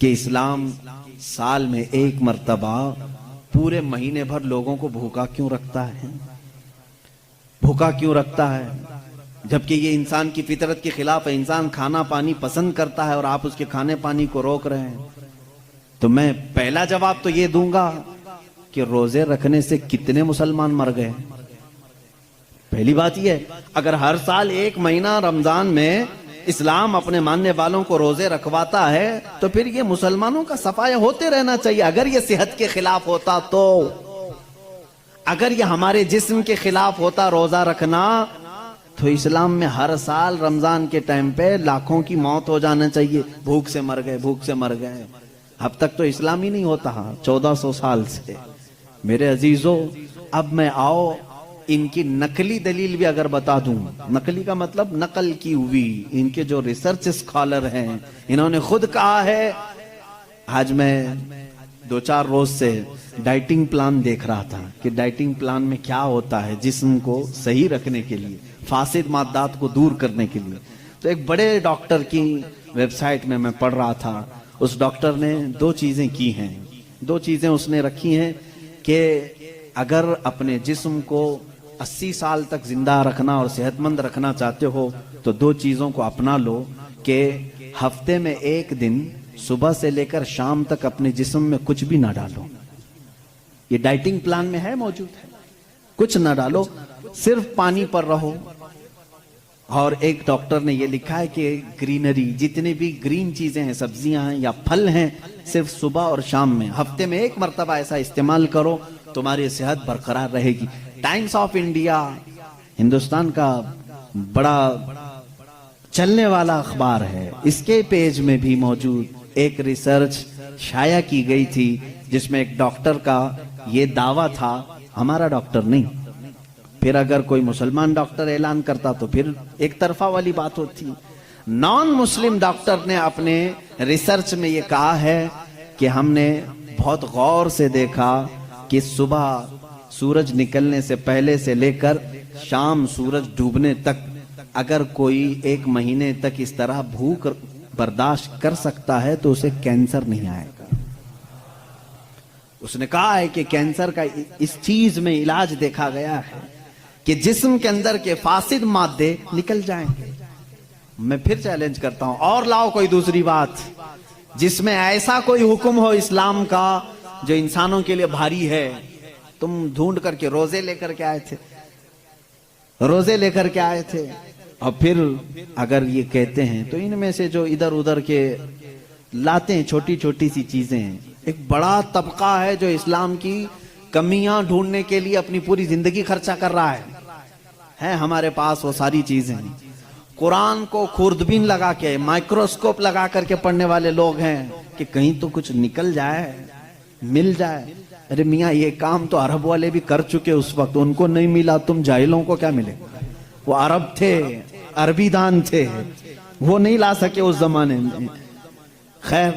کہ اسلام سال میں ایک مرتبہ پورے مہینے بھر لوگوں کو بھوکا کیوں رکھتا ہے؟ بھوکا کیوں رکھتا ہے جبکہ یہ انسان کی فطرت کے خلاف ہے؟ انسان کھانا پانی پسند کرتا ہے اور آپ اس کے کھانے پانی کو روک رہے ہیں۔ تو میں پہلا جواب تو یہ دوں گا کہ روزے رکھنے سے کتنے مسلمان مر گئے؟ پہلی بات یہ ہے، اگر ہر سال ایک مہینہ رمضان میں اسلام اپنے ماننے والوں کو روزے رکھواتا ہے تو پھر یہ مسلمانوں کا صفایا ہوتے رہنا چاہیے۔ اگر یہ صحت کے خلاف ہوتا تو، اگر یہ ہمارے جسم کے خلاف ہوتا روزہ رکھنا، تو اسلام میں ہر سال رمضان کے ٹائم پہ لاکھوں کی موت ہو جانا چاہیے، بھوک سے مر گئے، بھوک سے مر گئے۔ اب تک تو اسلام ہی نہیں ہوتا 1400 سال سے۔ میرے عزیزو، اب میں آؤ ان کی نقلی دلیل بھی اگر بتا دوں، نقلی کا مطلب نقل کی ہوئی، ان کے جو ریسرچ اسکالر ہیں انہوں نے خود کہا ہے۔ آج میں 2-4 روز سے ڈائٹنگ پلان دیکھ رہا تھا کہ ڈائٹنگ پلان میں کیا ہوتا ہے جسم کو صحیح رکھنے کے لیے، فاسد مادات کو دور کرنے کے لیے۔ تو ایک بڑے ڈاکٹر کی ویب سائٹ میں پڑھ رہا تھا، اس ڈاکٹر نے 2 چیزیں کی ہیں، 2 چیزیں اس نے رکھی ہیں کہ اگر اپنے جسم کو 80 سال تک زندہ رکھنا اور صحت مند رکھنا چاہتے ہو تو 2 چیزوں کو اپنا لو کہ ہفتے میں 1 دن صبح سے لے کر شام تک اپنے جسم میں کچھ بھی نہ ڈالو۔ یہ ڈائٹنگ پلان میں ہے، موجود ہے، کچھ نہ ڈالو، صرف پانی پر رہو۔ اور ایک ڈاکٹر نے یہ لکھا ہے کہ گرینری، جتنے بھی گرین چیزیں ہیں، سبزیاں ہیں یا پھل ہیں، صرف صبح اور شام میں ہفتے میں 1 مرتبہ ایسا استعمال کرو، تمہاری صحت برقرار رہے گی۔ ٹائمز آف انڈیا، ہندوستان کا بڑا چلنے والا اخبار ہے، اس کے پیج میں بھی موجود ایک ریسرچ شائع کی گئی تھی جس میں ایک ڈاکٹر کا یہ دعویٰ تھا، ہمارا ڈاکٹر نہیں، پھر اگر کوئی مسلمان ڈاکٹر اعلان کرتا تو پھر ایک طرفہ والی بات ہوتی۔ نان مسلم ڈاکٹر نے اپنے ریسرچ میں یہ کہا ہے کہ ہم نے بہت غور سے دیکھا کہ صبح سورج نکلنے سے پہلے سے لے کر شام سورج ڈوبنے تک اگر کوئی 1 مہینے تک اس طرح بھوک برداشت کر سکتا ہے تو اسے کینسر نہیں آئے گا۔ اس نے کہا ہے کہ کینسر کا اس چیز میں علاج دیکھا گیا ہے کہ جسم کے اندر کے فاسد مادے نکل جائیں گے۔ میں پھر چیلنج کرتا ہوں، اور لاؤ کوئی دوسری بات جس میں ایسا کوئی حکم ہو اسلام کا جو انسانوں کے لیے بھاری ہے۔ تم ڈھونڈ کر کے روزے لے کر کے آئے تھے، روزے لے کر کے آئے تھے، اور پھر اگر یہ کہتے ہیں تو ان میں سے جو ادھر ادھر کے لاتے ہیں چھوٹی چھوٹی سی چیزیں ہیں۔ ایک بڑا طبقہ ہے جو اسلام کی کمیاں ڈھونڈنے کے لیے اپنی پوری زندگی خرچہ کر رہا ہے ہمارے پاس وہ ساری چیزیں ہیں۔ قرآن کو خوردبین لگا کے، مائکروسکوپ لگا کر کے پڑھنے والے لوگ ہیں کہ کہیں تو کچھ نکل جائے، مل جائے۔ ارے میاں، یہ کام تو عرب والے بھی کر چکے اس وقت، ان کو نہیں ملا، تم جاہلوں کو کیا ملے؟ وہ عرب تھے، عربی دان تھے، وہ نہیں لا سکے اس زمانے میں۔ خیر،